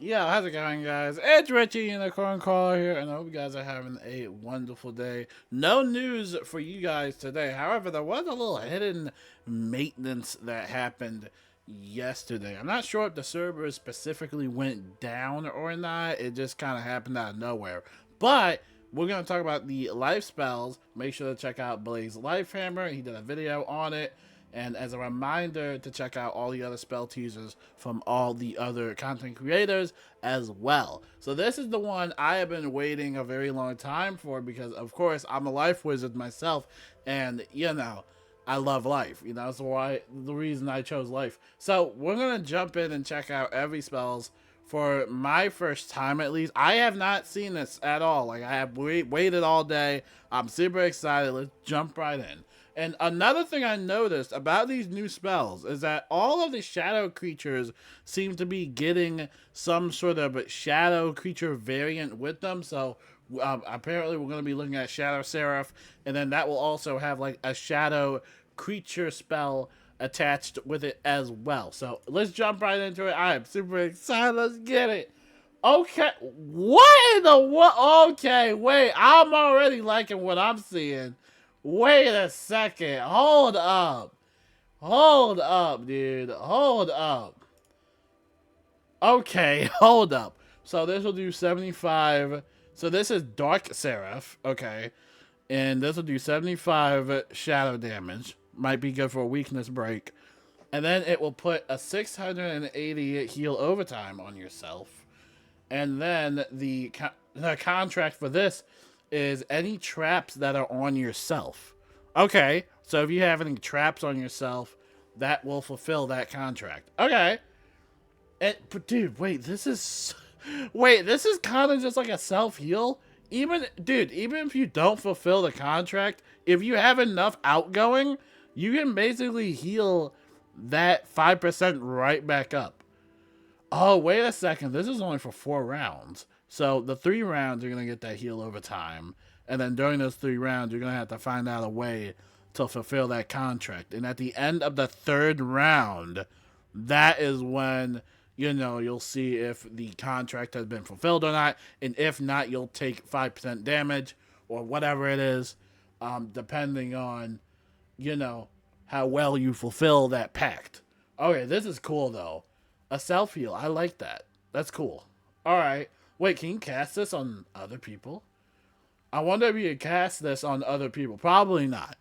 Yeah, how's it going, guys? It's Richie Unicorn Caller here, and I hope you guys are having a wonderful day. No news for you guys today. However, there was a little hidden maintenance that happened yesterday. I'm not sure if the server specifically went down or not. It just kind of happened out of nowhere. But we're going to talk about the life spells. Make sure to check out Blaze Life Hammer. He did a video on it. And as a reminder to check out all the other spell teasers from all the other content creators as well. So this is the one I have been waiting a very long time for because, of course, I'm a life wizard myself. And, I love life. That's why the reason I chose life. So we're going to jump in and check out every spells for my first time at least. I have not seen this at all. Like, I have waited all day. I'm super excited. Let's jump right in. And another thing I noticed about these new spells is that all of the shadow creatures seem to be getting some sort of shadow creature variant with them. So apparently we're going to be looking at Shadow Seraph, and then that will also have like a shadow creature spell attached with it as well. So let's jump right into it. I am super excited. Let's get it. Okay, what in the what? Okay, wait, I'm already liking what I'm seeing. Wait a second. Hold up. Hold up, dude. Hold up. Okay, hold up. So this will do 75. So this is Dark Seraph, okay. And this will do 75 shadow damage. Might be good for a weakness break. And then it will put a 680 heal overtime on yourself. And then the contract for this is any traps that are on yourself. Okay, so if you have any traps on yourself, that will fulfill that contract. Okay. But dude, wait, this is kind of just like a self-heal. Even if you don't fulfill the contract, if you have enough outgoing, you can basically heal that 5% right back up. Oh, wait a second. This is only for 4 rounds. So the 3 rounds, you're going to get that heal over time. And then during those 3 rounds, you're going to have to find out a way to fulfill that contract. And at the end of the 3rd round, that is when, you'll see if the contract has been fulfilled or not. And if not, you'll take 5% damage or whatever it is, depending on, how well you fulfill that pact. Okay, this is cool, though. A self-heal. I like that. That's cool. Alright. Wait, can you cast this on other people? I wonder if you can cast this on other people. Probably not.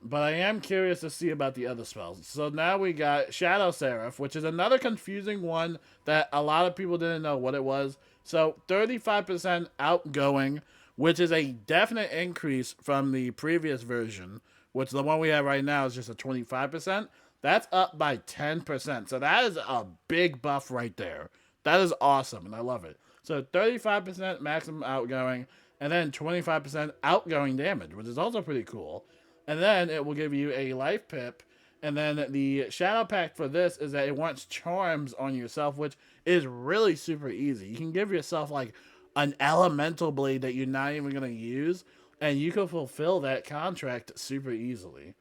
But I am curious to see about the other spells. So now we got Shadow Seraph, which is another confusing one that a lot of people didn't know what it was. So 35% outgoing, which is a definite increase from the previous version, which the one we have right now is just a 25%. That's up by 10%. So that is a big buff right there. That is awesome, and I love it. So 35% maximum outgoing, and then 25% outgoing damage, which is also pretty cool. And then it will give you a life pip. And then the shadow pact for this is that it wants charms on yourself, which is really super easy. You can give yourself like an elemental blade that you're not even going to use, and you can fulfill that contract super easily.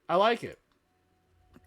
I like it.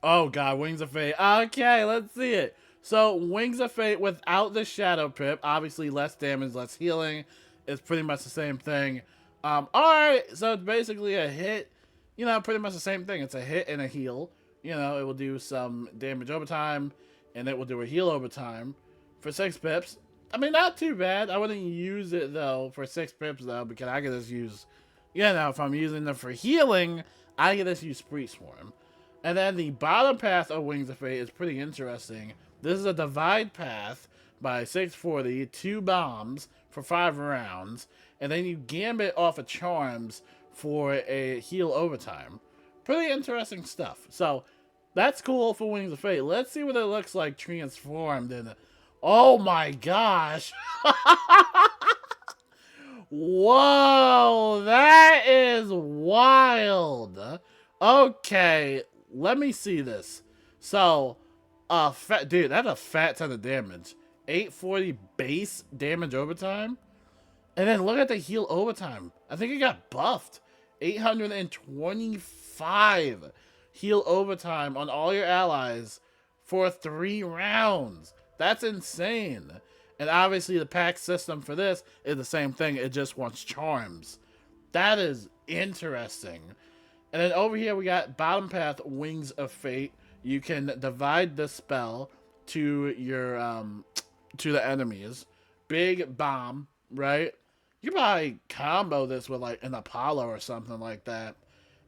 Oh god, Wings of Fate. Okay, let's see it. So Wings of Fate without the Shadow Pip, obviously less damage, less healing. It's pretty much the same thing. Alright, so it's basically a hit. Pretty much the same thing. It's a hit and a heal. It will do some damage over time, and it will do a heal over time for 6 pips. I mean, not too bad. I wouldn't use it, though, for 6 pips, though, because I could just use, if I'm using them for healing, I could just use Spree Swarm. And then the bottom path of Wings of Fate is pretty interesting. This is a divide path by 640, 2 bombs for 5 rounds, and then you gambit off of charms for a heal overtime. Pretty interesting stuff. So that's cool for Wings of Fate. Let's see what it looks like transformed in. Oh my gosh. Whoa, that is wild. Okay, let me see this. So, dude, that's a fat ton of damage. 840 base damage overtime. And then look at the heal overtime. I think it got buffed. 825 heal overtime on all your allies for 3 rounds. That's insane. And obviously the pack system for this is the same thing. It just wants charms. That is interesting. And then over here we got bottom path, Wings of Fate. You can divide the spell to your to the enemies. Big bomb, right? You can probably combo this with like an Apollo or something like that.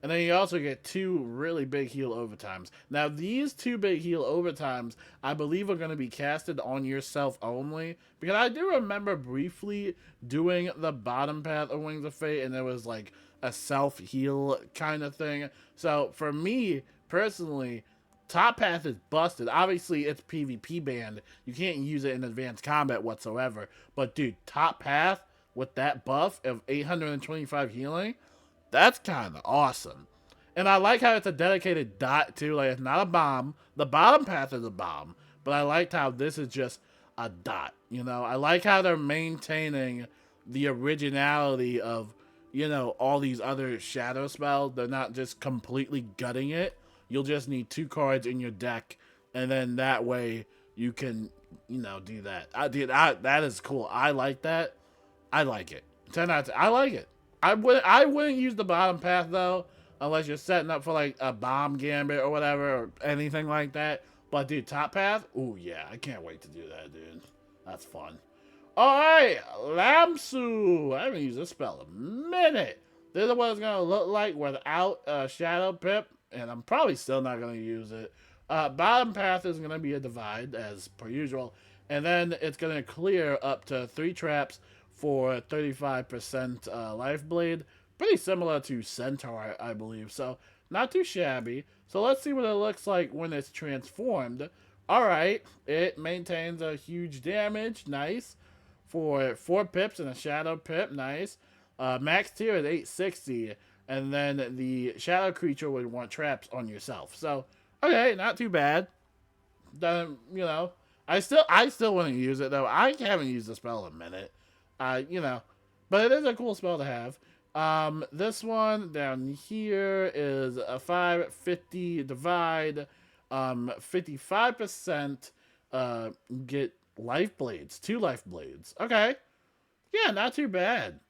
And then you also get 2 really big heal overtimes. Now, these 2 big heal overtimes, I believe, are going to be casted on yourself only. Because I do remember briefly doing the bottom path of Wings of Fate, and there was like a self-heal kind of thing. So, for me, personally, top path is busted. Obviously, it's PvP banned. You can't use it in advanced combat whatsoever. But, dude, top path with that buff of 825 healing, that's kind of awesome. And I like how it's a dedicated dot, too. Like, it's not a bomb. The bottom path is a bomb. But I liked how this is just a dot. You know, I like how they're maintaining the originality of, you know, all these other shadow spells. They're not just completely gutting it. You'll just need 2 cards in your deck. And then that way you can, you know, do that. That is cool. I like that. I like it. 10 out of 10. I like it. I wouldn't use the bottom path though, unless you're setting up for like a bomb gambit or whatever or anything like that. But dude, top path, ooh yeah, I can't wait to do that, dude. That's fun. All right, Lamsu. I haven't used this spell in a minute. This is what it's gonna look like without Shadow Pip, and I'm probably still not gonna use it. Bottom path is gonna be a divide as per usual, and then it's gonna clear up to 3 traps for 35% life bleed. Pretty similar to Centaur, I believe. So, not too shabby. So, let's see what it looks like when it's transformed. Alright, it maintains a huge damage. Nice. For 4 pips and a Shadow Pip. Nice. Max tier is 860. And then the Shadow Creature would want traps on yourself. So, okay, not too bad. You know, I still want to use it, though. I haven't used the spell in a minute. You know, but it is a cool spell to have. This one down here is a 550 divide, 55%, get life blades, 2 life blades. Okay. Yeah, not too bad.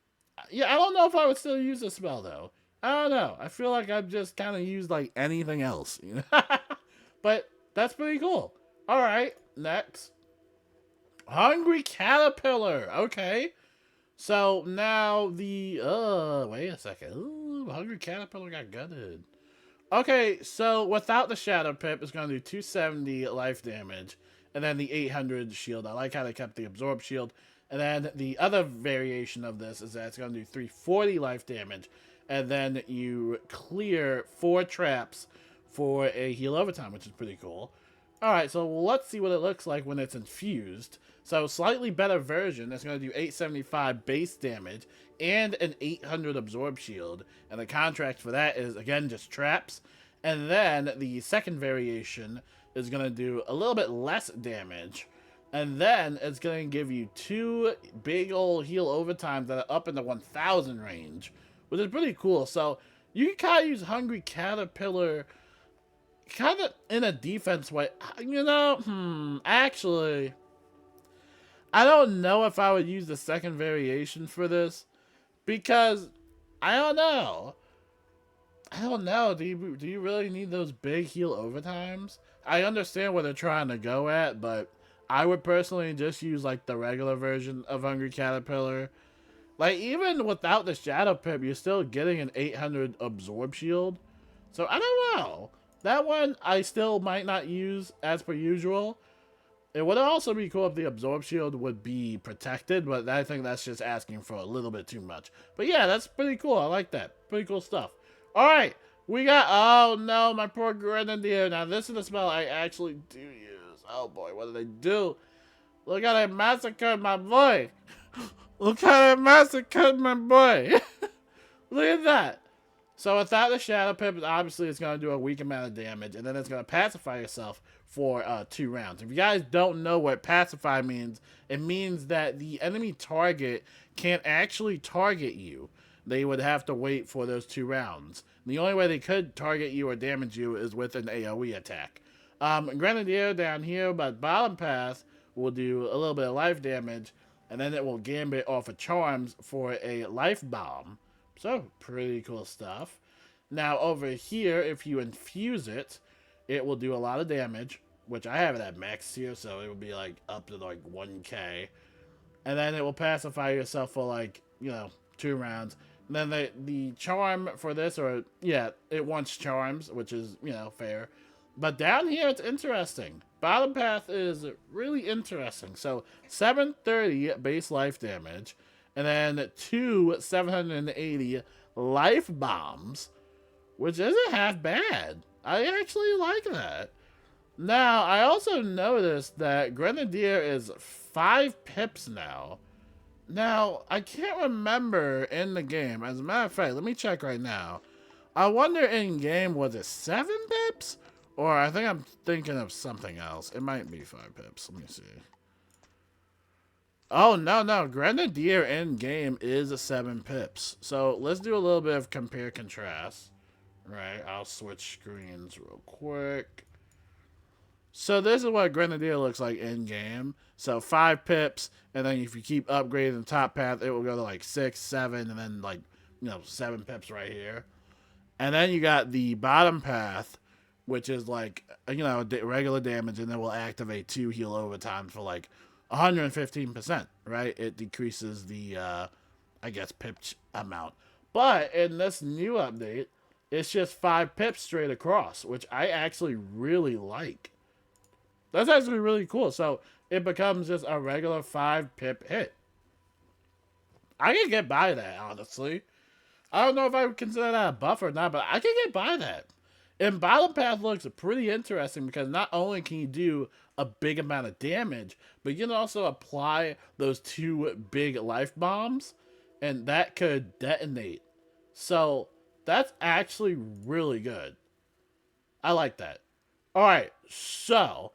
Yeah, I don't know if I would still use this spell though. I don't know. I feel like I've just kind of used like anything else, you know? But that's pretty cool. All right, next. Hungry Caterpillar. Okay. So now the wait a second. Ooh, Hungry Caterpillar got gutted. Okay, so without the Shadow Pip, it's gonna do 270 life damage, and then the 800 shield. I like how they kept the Absorb shield. And then the other variation of this is that it's gonna do 340 life damage, and then you clear 4 traps for a heal overtime, which is pretty cool. Alright, so let's see what it looks like when it's infused. So, slightly better version. It's going to do 875 base damage and an 800 absorb shield. And the contract for that is, again, just traps. And then the second variation is going to do a little bit less damage. And then it's going to give you 2 big old heal overtimes that are up in the 1000 range, which is pretty cool. So, you can kind of use Hungry Caterpillar kind of in a defense way. You know, actually, I don't know if I would use the second variation for this, because I don't know. Do you really need those big heal overtimes? I understand what they're trying to go at, but I would personally just use like the regular version of Hungry Caterpillar. Like, even without the Shadow Pip, you're still getting an 800 absorb shield. So I don't know. That one I still might not use as per usual. It would also be cool if the Absorb Shield would be protected, but I think that's just asking for a little bit too much. But yeah, that's pretty cool. I like that. Pretty cool stuff. Alright, we got... Oh no, my poor Grenadier. Now this is the spell I actually do use. Oh boy, what did they do? Look how they massacred my boy. Look how they massacred my boy. Look at that. So without the Shadow Pip, obviously it's going to do a weak amount of damage, and then it's going to pacify yourself for 2 rounds. If you guys don't know what pacify means, it means that the enemy target can't actually target you. They would have to wait for those 2 rounds. The only way they could target you or damage you is with an AoE attack. Grenadier down here, but bottom path will do a little bit of life damage, and then it will gambit off of charms for a life bomb. So, pretty cool stuff. Now, over here, if you infuse it, it will do a lot of damage, which I have it at max here, so it will be like up to like 1k. And then it will pacify yourself for like, 2 rounds. And then the charm for this, or yeah, it wants charms, which is, fair. But down here, it's interesting. Bottom path is really interesting. So 730 base life damage, and then 2 780 life bombs, which isn't half bad. I actually like that. Now, I also noticed that Grenadier is 5 pips now. Now, I can't remember in the game. As a matter of fact, let me check right now. I wonder in game, was it 7 pips? Or I think I'm thinking of something else. It might be 5 pips. Let me see. Oh, no. Grenadier in game is 7 pips. So let's do a little bit of compare contrast. Right, I'll switch screens real quick. So this is what Grenadier looks like in game. So 5 pips, and then if you keep upgrading the top path, it will go to like 6, 7, and then like 7 pips right here. And then you got the bottom path, which is like regular damage, and then will activate 2 heal overtime for like 115%. Right, it decreases the I guess pip amount. But in this new update, it's just 5 pips straight across, which I actually really like. That's actually really cool. So it becomes just a regular 5 pip hit. I can get by that, honestly. I don't know if I would consider that a buff or not, but I can get by that. And bottom path looks pretty interesting because not only can you do a big amount of damage, but you can also apply those 2 big life bombs, and that could detonate. So that's actually really good. I like that. All right, so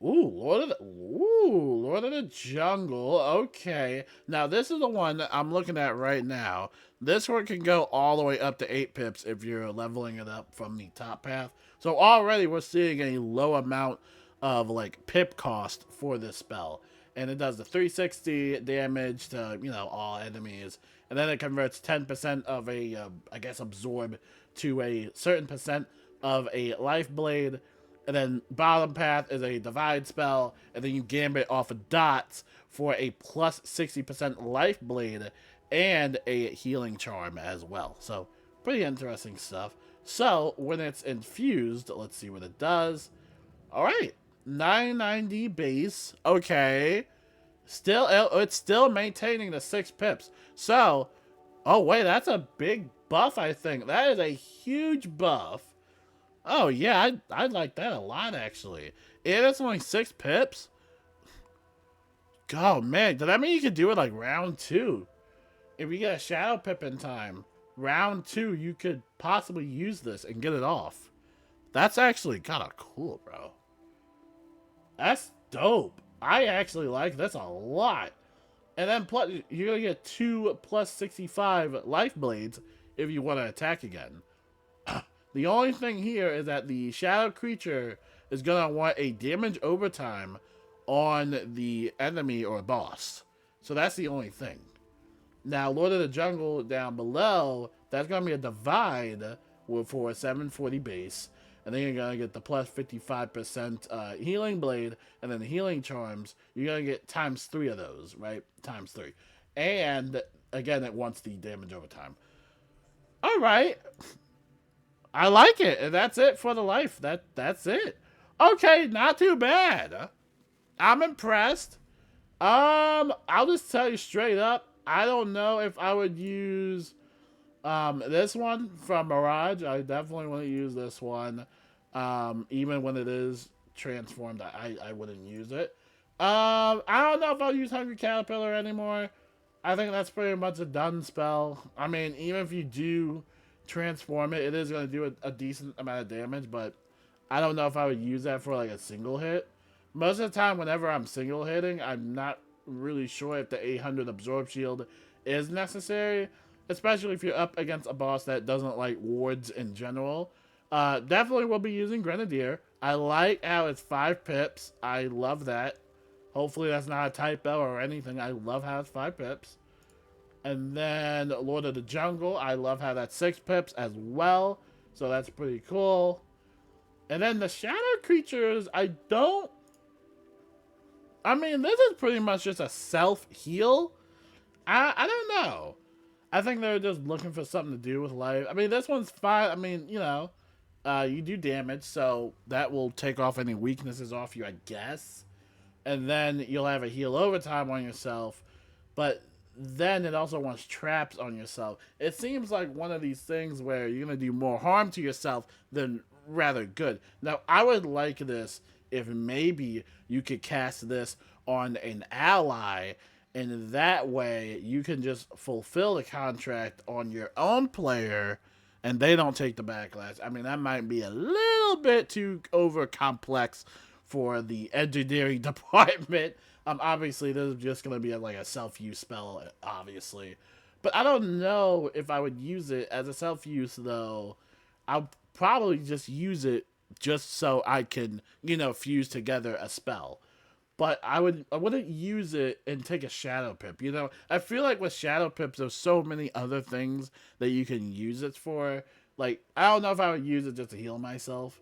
Lord of the Jungle. Okay, now this is the one that I'm looking at right now. This one can go all the way up to 8 pips if you're leveling it up from the top path. So already we're seeing a low amount of like pip cost for this spell, and it does the 360 damage to all enemies. And then it converts 10% of a, I guess, absorb to a certain percent of a life blade. And then bottom path is a divide spell. And then you gambit off of dots for a plus 60% life blade and a healing charm as well. So pretty interesting stuff. So when it's infused, let's see what it does. All right, 990 base. Okay. It's still maintaining the 6 pips. So, oh wait, that's a big buff, I think. That is a huge buff. Oh yeah, I'd like that a lot, actually. And it's only 6 pips? Oh man, does that mean you could do it like round 2? If you get a shadow pip in time, round 2, you could possibly use this and get it off. That's actually kind of cool, bro. That's dope. I actually like this a lot. And then plus, you're going to get 2 plus 65 life blades if you want to attack again. The only thing here is that the shadow creature is going to want a damage overtime on the enemy or boss. So that's the only thing. Now, Lord of the Jungle down below, that's going to be a divide for a 740 base. And then you're going to get the plus 55% healing blade, and then the healing charms. You're going to get times 3 of those, right? Times 3. And, again, it wants the damage over time. All right. I like it. And that's it for the life. That's it. Okay, not too bad. I'm impressed. I'll just tell you straight up. I don't know if I would use this one from Mirage. I definitely want to use this one. Even when it is transformed, I wouldn't use it. I don't know if I'll use Hungry Caterpillar anymore. I think that's pretty much a done spell. I mean, even if you do transform it, it is going to do a decent amount of damage, but I don't know if I would use that for like a single hit. Most of the time, whenever I'm single hitting, I'm not really sure if the 800 absorb shield is necessary, especially if you're up against a boss that doesn't like wards in general. Definitely will be using Grenadier. I like how it's 5 pips. I love that. Hopefully that's not a typo or anything. I love how it's 5 pips. And then Lord of the Jungle, I love how that's 6 pips as well. So that's pretty cool. And then the shadow creatures, I mean, this is pretty much just a self-heal. I don't know. I think they're just looking for something to do with life. I mean, this one's fine. I mean, you know, you do damage, so that will take off any weaknesses off you, I guess. And then you'll have a heal overtime on yourself. But then it also wants traps on yourself. It seems like one of these things where you're going to do more harm to yourself than rather good. Now, I would like this if maybe you could cast this on an ally, and that way you can just fulfill the contract on your own player and they don't take the backlash. I mean, that might be a little bit too over complex for the engineering department. Obviously, this is just going to be like a self-use spell, obviously. But I don't know if I would use it as a self-use, though. I'll probably just use it just so I can, you know, fuse together a spell. But I wouldn't use it and take a Shadow Pip, you know? I feel like with Shadow Pips, there's so many other things that you can use it for. Like, I don't know if I would use it just to heal myself.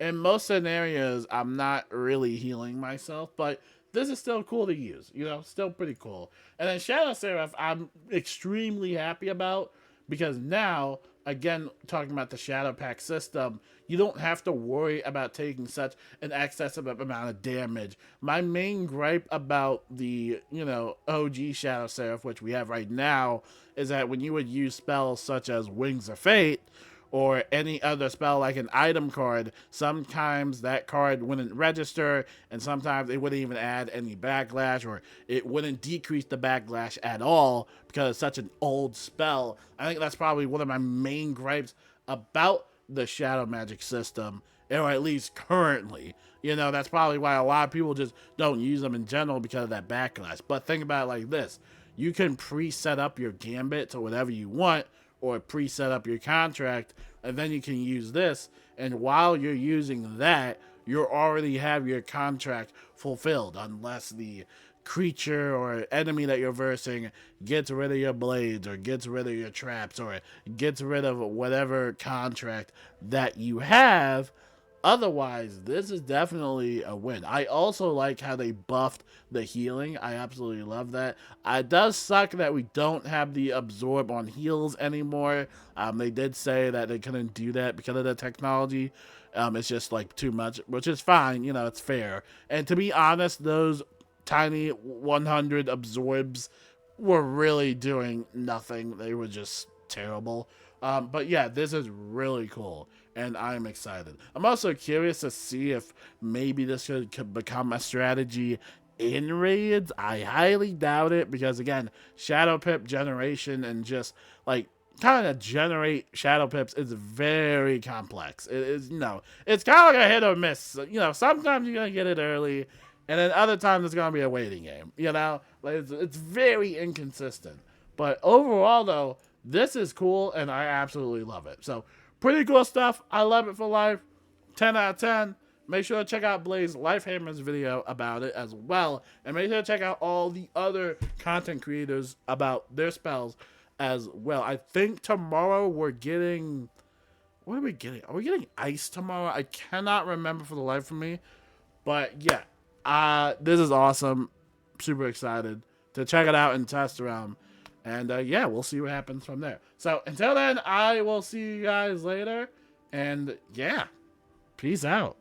In most scenarios, I'm not really healing myself, but this is still cool to use, you know? Still pretty cool. And then Shadow Seraph, I'm extremely happy about, because now, again, talking about the Shadow Pack system, you don't have to worry about taking such an excessive amount of damage. My main gripe about the, you know, OG Shadow Seraph, which we have right now, is that when you would use spells such as Wings of Fate, or any other spell like an item card, sometimes that card wouldn't register, and sometimes it wouldn't even add any backlash, or it wouldn't decrease the backlash at all because it's such an old spell. I think that's probably one of my main gripes about the Shadow Magic system, or at least currently. You know, that's probably why a lot of people just don't use them in general, because of that backlash. But think about it like this. You can pre-set up your gambit to whatever you want, or pre-set up your contract, and then you can use this, and while you're using that, you already have your contract fulfilled, unless the creature or enemy that you're versing gets rid of your blades, or gets rid of your traps, or gets rid of whatever contract that you have. Otherwise, this is definitely a win. I also like how they buffed the healing. I absolutely love that. It does suck that we don't have the absorb on heals anymore. They did say that they couldn't do that because of the technology. It's just like too much, which is fine. You know, it's fair. And to be honest, those tiny 100 absorbs were really doing nothing. They were just terrible. But yeah, this is really cool, and I'm excited. I'm also curious to see if maybe this could become a strategy in raids. I highly doubt it, because again, Shadow Pip generation and just like trying to generate Shadow Pips is very complex. It is, you know, it's kind of like a hit or miss. You know, sometimes you're gonna get it early, and then other times it's gonna be a waiting game. You know, like it's very inconsistent. But overall, though, this is cool, and I absolutely love it. So, pretty cool stuff. I love it for life. 10 out of 10. Make sure to check out Blaze Lifehammer's video about it as well. And make sure to check out all the other content creators about their spells as well. I think tomorrow we're getting... What are we getting? Are we getting ice tomorrow? I cannot remember for the life of me. But, yeah. This is awesome. Super excited to check it out and test around. And, yeah, we'll see what happens from there. So, until then, I will see you guys later. And, yeah, peace out.